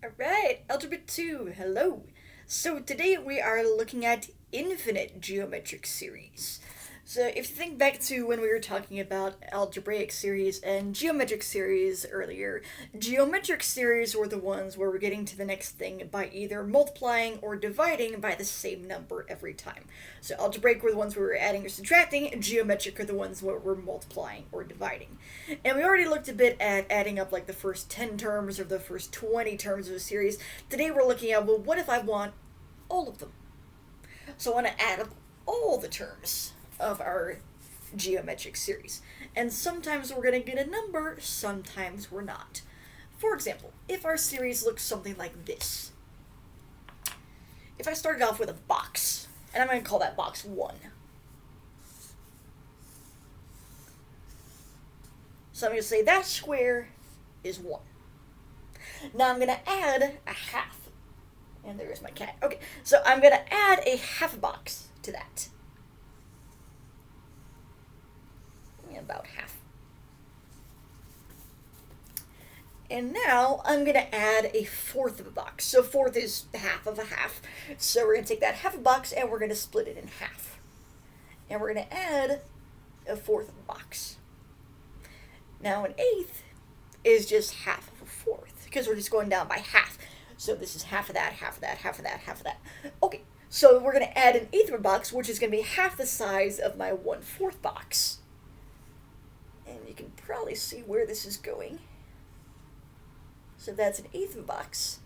Alright, Algebra 2, hello. So today we are looking at infinite geometric series. So if you think back to when we were talking about algebraic series and geometric series earlier, geometric series were the ones where we're getting to the next thing by either multiplying or dividing by the same number every time. So algebraic were the ones where we were adding or subtracting, geometric are the ones where we're multiplying or dividing. And we already looked a bit at adding up like the first 10 terms or the first 20 terms of a series. Today we're looking at, well, what if I want all of them? So I want to add up all the terms of our geometric series. And sometimes we're going to get a number, sometimes we're not. For example, if our series looks something like this. If I started off with a box, and I'm going to call that box 1. So I'm going to say that square is 1. Now I'm going to add a half. And there's my cat. Okay, so I'm going to add a half box to that. About half. And now I'm going to add a fourth of a box. So fourth is half of a half. So we're going to take that half a box and we're going to split it in half. And we're going to add a fourth of a box. Now an eighth is just half of a fourth because we're just going down by half. So this is half of that, half of that, half of that, half of that. Okay, so we're going to add an eighth of a box, which is going to be half the size of my 1/4 box. And you can probably see where this is going. So that's an eighth of a box.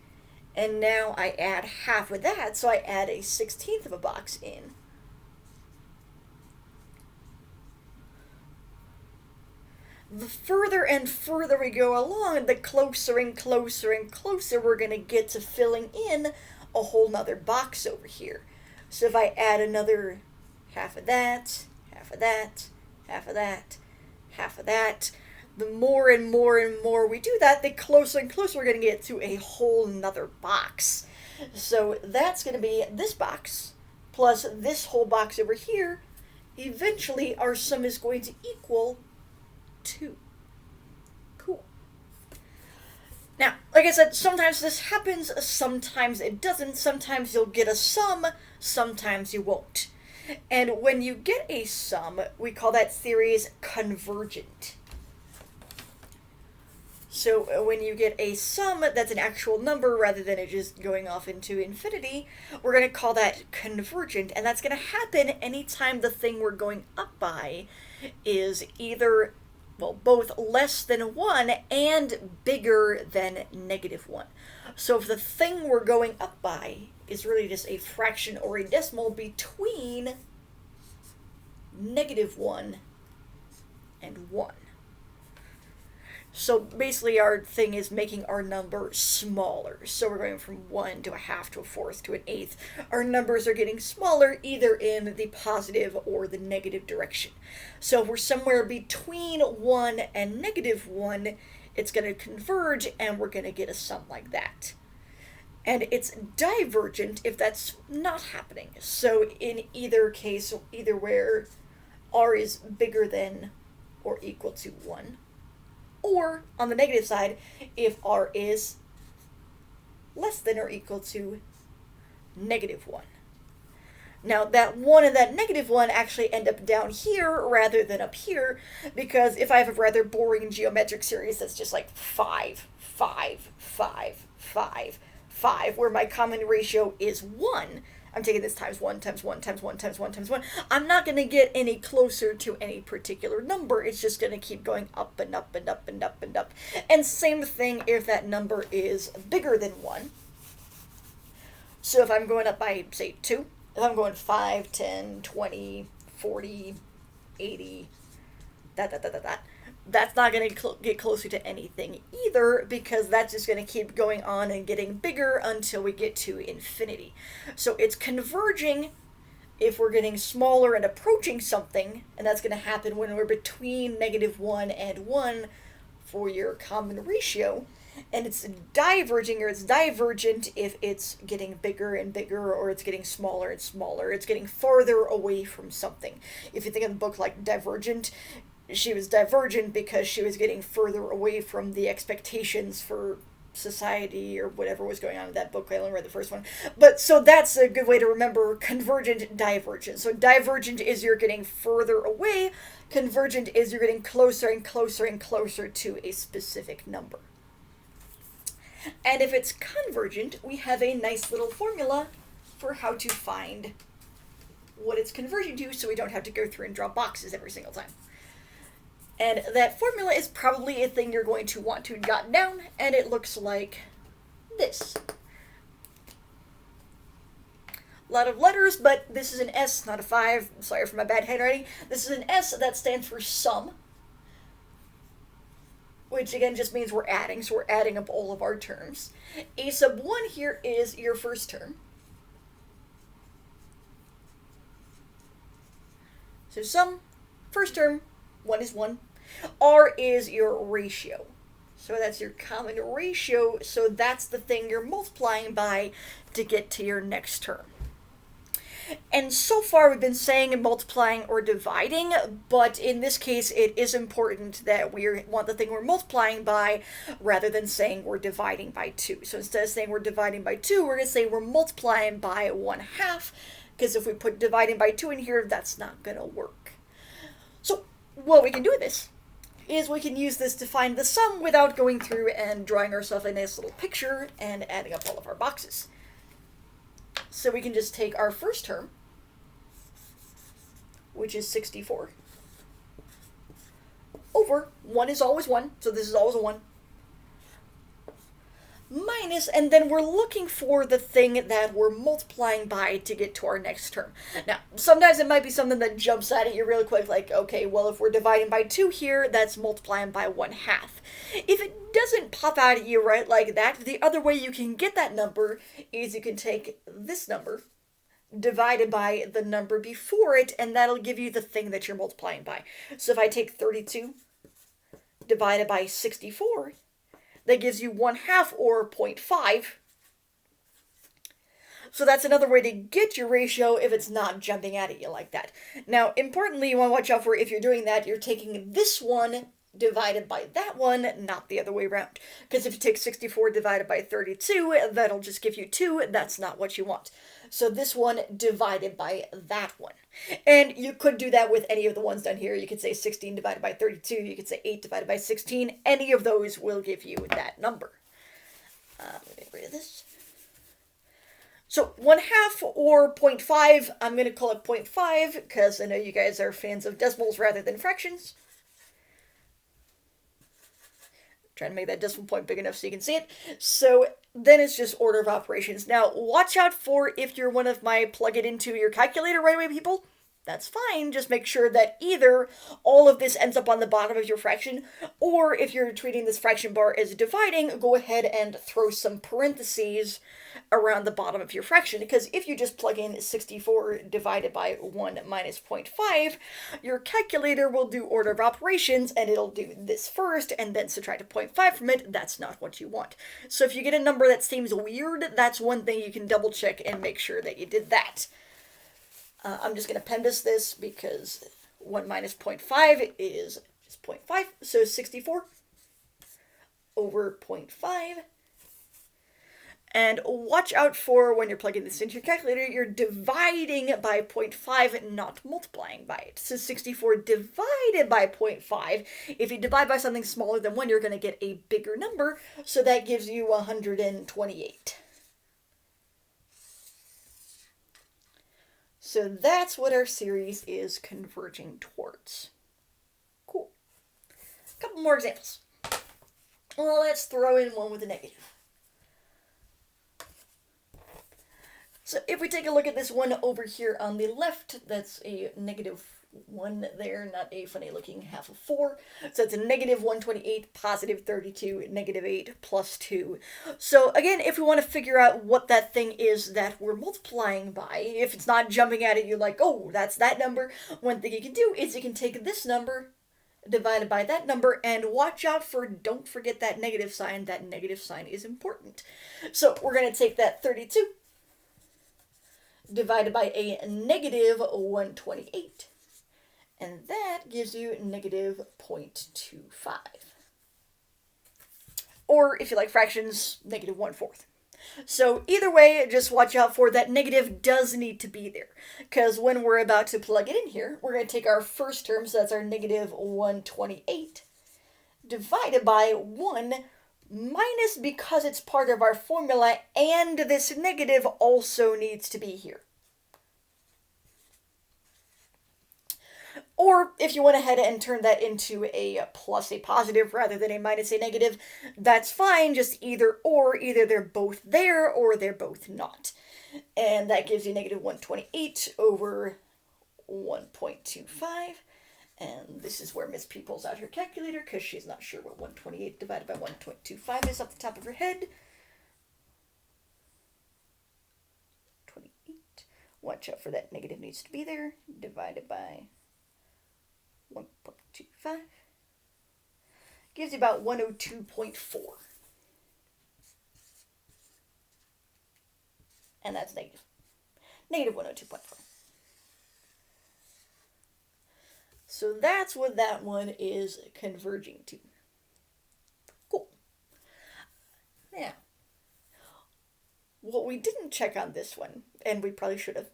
And now I add half of that, so I add a 16th of a box in. The further and further we go along, the closer and closer and closer we're going to get to filling in a whole nother box over here. So if I add another half of that, half of that, half of that, half of that, the more and more and more we do that, the closer and closer we're going to get to a whole nother box. So that's going to be this box plus this whole box over here. Eventually our sum is going to equal 2. Cool. Now, like I said, sometimes this happens, sometimes it doesn't. Sometimes you'll get a sum, sometimes you won't. And when you get a sum, we call that series convergent. So when you get a sum that's an actual number rather than it just going off into infinity, we're going to call that convergent. And that's going to happen anytime the thing we're going up by is either, well, both less than 1 and bigger than -1. So if the thing we're going up by is really just a fraction or a decimal between -1 and 1. So basically our thing is making our number smaller. So we're going from 1 to a half to a fourth to an eighth. Our numbers are getting smaller either in the positive or the negative direction. So if we're somewhere between 1 and -1, it's going to converge and we're going to get a sum like that. And it's divergent if that's not happening. So in either case, either where r is bigger than or equal to 1, or on the negative side, if r is less than or equal to -1. Now that 1 and that -1 actually end up down here rather than up here, because if I have a rather boring geometric series that's just like 5, 5, 5, 5, 5, where my common ratio is 1, I'm taking this times 1 times 1 times 1 times 1 times 1. I'm not going to get any closer to any particular number. It's just going to keep going up and up and up and up and up. And same thing if that number is bigger than 1. So if I'm going up by, say, 2, if I'm going 5, 10, 20, 40, 80, that's not going to get closer to anything either, because that's just going to keep going on and getting bigger until we get to infinity. So it's converging if we're getting smaller and approaching something, and that's going to happen when we're between -1 and 1 for your common ratio. And it's diverging or it's divergent if it's getting bigger and bigger, or it's getting smaller and smaller. It's getting farther away from something. If you think of a book like Divergent, she was divergent because she was getting further away from the expectations for society or whatever was going on in that book. I only read the first one. But so that's a good way to remember convergent, divergent. So divergent is you're getting further away. Convergent is you're getting closer and closer and closer to a specific number. And if it's convergent, we have a nice little formula for how to find what it's converging to so we don't have to go through and draw boxes every single time. And that formula is probably a thing you're going to want to jot down, and it looks like this. A lot of letters, but this is an S, not a 5. Sorry for my bad handwriting. This is an S that stands for sum, which again just means we're adding, so we're adding up all of our terms. A sub 1 here is your first term. So sum, first term, 1 is 1. R is your ratio. So that's your common ratio, so that's the thing you're multiplying by to get to your next term. And so far we've been saying multiplying or dividing, but in this case it is important that we want the thing we're multiplying by rather than saying we're dividing by 2. So instead of saying we're dividing by 2, we're going to say we're multiplying by 1/2, because if we put dividing by 2 in here, that's not going to work. So what we can do with this is we can use this to find the sum without going through and drawing ourselves a nice little picture and adding up all of our boxes. So we can just take our first term, which is 64, over 1 is always 1, so this is always a 1, minus, and then we're looking for the thing that we're multiplying by to get to our next term. Now, sometimes it might be something that jumps out at you really quick, like, okay, well, if we're dividing by 2 here, that's multiplying by 1/2. If it doesn't pop out at you right like that, the other way you can get that number is you can take this number divided by the number before it, and that'll give you the thing that you're multiplying by. So if I take 32 divided by 64, that gives you 1/2 or 0.5. So that's another way to get your ratio if it's not jumping out at you like that. Now, importantly, you want to watch out for if you're doing that, you're taking this one divided by that one, not the other way around. Because if you take 64 divided by 32, that'll just give you 2. That's not what you want. So this one divided by that one. And you could do that with any of the ones down here. You could say 16 divided by 32. You could say 8 divided by 16. Any of those will give you that number. Let me get rid of this. So 1/2 or 0.5, I'm going to call it 0.5 because I know you guys are fans of decimals rather than fractions. Trying to make that decimal point big enough so you can see it. So then it's just order of operations. Now, watch out for if you're one of my plug it into your calculator right away people. That's fine. Just make sure that either all of this ends up on the bottom of your fraction, or if you're treating this fraction bar as dividing, go ahead and throw some parentheses around the bottom of your fraction, because if you just plug in 64 divided by 1 minus 0.5, your calculator will do order of operations, and it'll do this first, and then subtract a 0.5 from it. That's not what you want. So if you get a number that seems weird, that's one thing you can double check and make sure that you did that. I'm just going to PEMDAS this because 1 minus 0.5 is just 0.5. So 64 over 0.5. And watch out for when you're plugging this into your calculator, you're dividing by 0.5, not multiplying by it. So 64 divided by 0.5. If you divide by something smaller than 1, you're going to get a bigger number. So that gives you 128. So that's what our series is converging towards. Cool. A couple more examples. Well, let's throw in one with a negative. So if we take a look at this one over here on the left, that's a -1 there, not a funny looking half of 4. So it's a -128, positive 32, -8, plus 2. So again, if we want to figure out what that thing is that we're multiplying by, if it's not jumping out at you like, oh, that's that number, one thing you can do is you can take this number divided by that number, and watch out for, don't forget that negative sign. That negative sign is important. So we're going to take that 32 divided by a -128. And that gives you -0.25. or if you like fractions, negative 1/4. So either way, just watch out for that negative does need to be there. Because when we're about to plug it in here, we're going to take our first term, so that's our negative 128, divided by 1 minus, because it's part of our formula, and this negative also needs to be here. Or if you went ahead and turned that into a plus a positive rather than a minus a negative, that's fine, just either or. Either they're both there or they're both not. And that gives you negative 128 over 1.25. And this is where Miss P pulls out her calculator because she's not sure what 128 divided by 1.25 is off the top of her head. 28. Watch out for that negative needs to be there. Divided by 1.25 gives you about 102.4. And that's negative. Negative 102.4. So that's what that one is converging to. Cool. Now, what we didn't check on this one, and we probably should have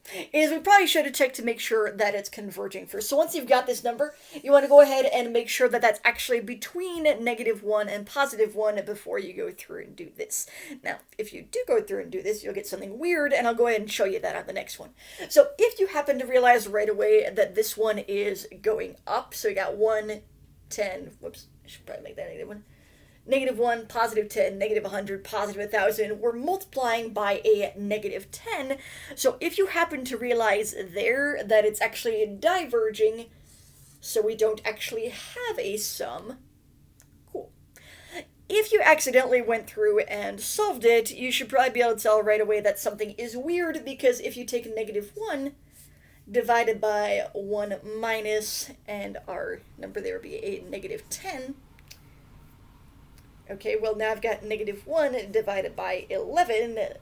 checked to make sure that it's converging first. So once you've got this number, you want to go ahead and make sure that that's actually between -1 and +1 before you go through and do this. Now, if you do go through and do this, you'll get something weird, and I'll go ahead and show you that on the next one. So if you happen to realize right away that this one is going up, so you got 1, 10, whoops, I should probably make that -1. -1, +10, -100, +1,000. We're multiplying by a -10. So if you happen to realize there that it's actually diverging, so we don't actually have a sum, cool. If you accidentally went through and solved it, you should probably be able to tell right away that something is weird, because if you take -1 divided by 1 minus, and our number there would be a -10, okay, well now I've got -1 divided by 11.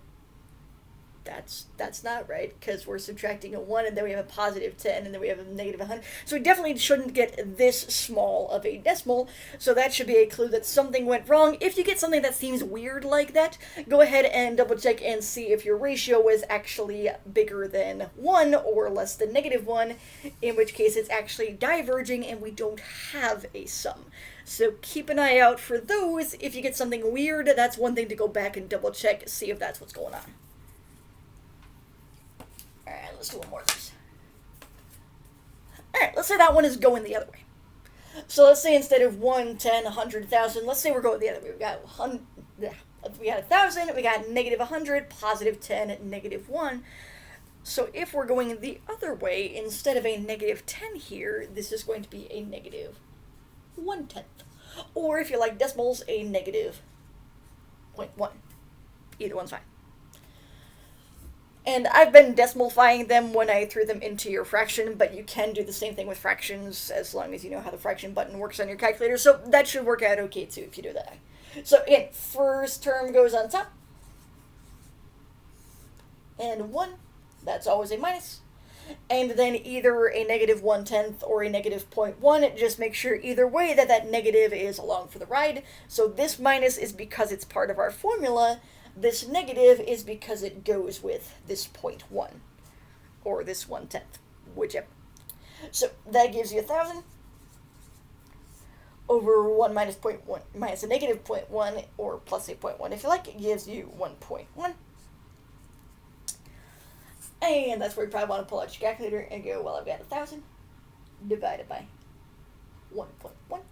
That's not right, because we're subtracting a 1, and then we have a +10, and then we have a -100. So we definitely shouldn't get this small of a decimal, so that should be a clue that something went wrong. If you get something that seems weird like that, go ahead and double check and see if your ratio is actually bigger than 1 or less than -1, in which case it's actually diverging and we don't have a sum. So keep an eye out for those. If you get something weird, that's one thing to go back and double check, see if that's what's going on. Alright, let's do one more of these. Alright, let's say that one is going the other way. So let's say instead of 1, 10, 100, 1,000, let's say we're going the other way. We got 1,000, we got -100, +10, -1. So if we're going the other way, instead of a -10 here, this is going to be a -1/10. Or if you like decimals, a -0.1. Either one's fine. And I've been decimalifying them when I threw them into your fraction, but you can do the same thing with fractions as long as you know how the fraction button works on your calculator, so that should work out okay too if you do that. So again, first term goes on top, and 1, that's always a minus, and then either a -1/10 or a -0.1, just make sure either way that that negative is along for the ride. So this minus is because it's part of our formula, this negative is because it goes with this 0.1, or this 1/10, whichever. So that gives you 1,000 over 1 minus 0.1, minus a -0.1, or plus a 0.1 if you like, it gives you 1.1. And that's where you probably want to pull out your calculator and go, well, I've got 1,000 divided by 1.1,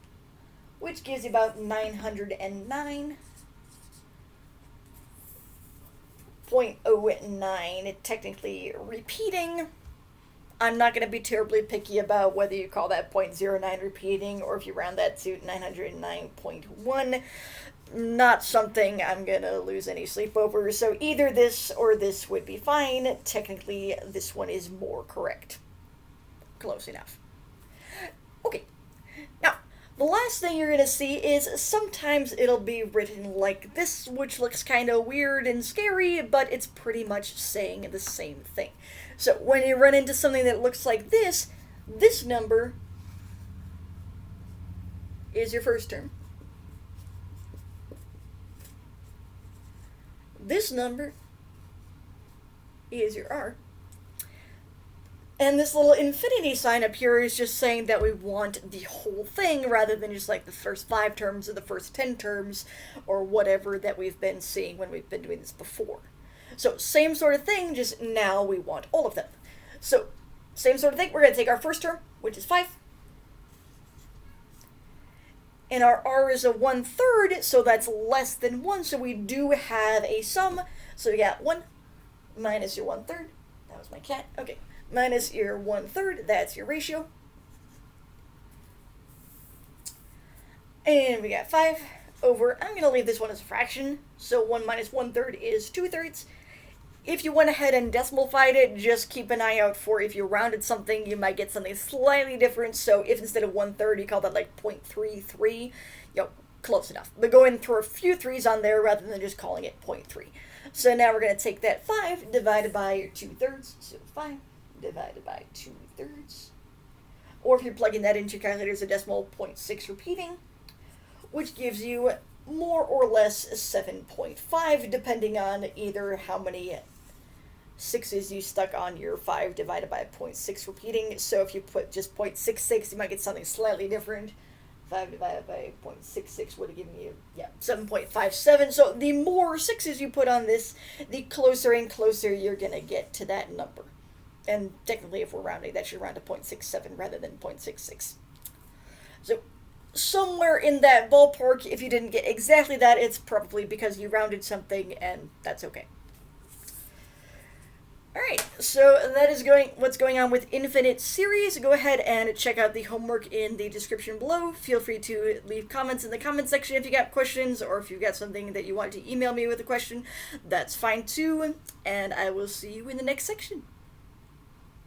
which gives you about 909.09, technically repeating. I'm not going to be terribly picky about whether you call that 0.09 repeating or if you round that to 909.1. Not something I'm going to lose any sleep over, so either this or this would be fine. Technically, this one is more correct. Close enough. Okay, now, the last thing you're going to see is sometimes it'll be written like this, which looks kind of weird and scary, but it's pretty much saying the same thing. So when you run into something that looks like this number is your first term. this number is your r. And this little infinity sign up here is just saying that we want the whole thing rather than just like the first 5 terms or the first 10 terms or whatever that we've been seeing when we've been doing this before. So same sort of thing, just now we want all of them. So same sort of thing, we're going to take our first term, which is 5. And our r is a 1/3, so that's less than 1, so we do have a sum. So we got 1 minus your 1/3. That was my cat. Okay. Minus your 1/3, that's your ratio. And we got 5 over, I'm going to leave this one as a fraction, so 1 minus 1/3 is 2/3. If you went ahead and decimalfied it, just keep an eye out for if you rounded something, you might get something slightly different. So if instead of 1/3, you call that like 0.33, close enough. But go ahead and throw a few 3's on there rather than just calling it 0.3. So now we're going to take that 5 divided by your 2/3, so 5 divided by 2/3. Or if you're plugging that into your calculator as a decimal, 0.6 repeating, which gives you more or less 7.5, depending on either how many 6's you stuck on your 5 divided by 0.6 repeating. So if you put just 0.66, you might get something slightly different. 5 divided by 0.66 would have given you, 7.57. So the more 6's you put on this, the closer and closer you're going to get to that number. And technically, if we're rounding, that should round to 0.67 rather than 0.66. So somewhere in that ballpark, if you didn't get exactly that, it's probably because you rounded something, and that's okay. Alright, so that is what's going on with infinite series. Go ahead and check out the homework in the description below. Feel free to leave comments in the comment section if you got questions, or if you've got something that you want to email me with a question, that's fine too. And I will see you in the next section.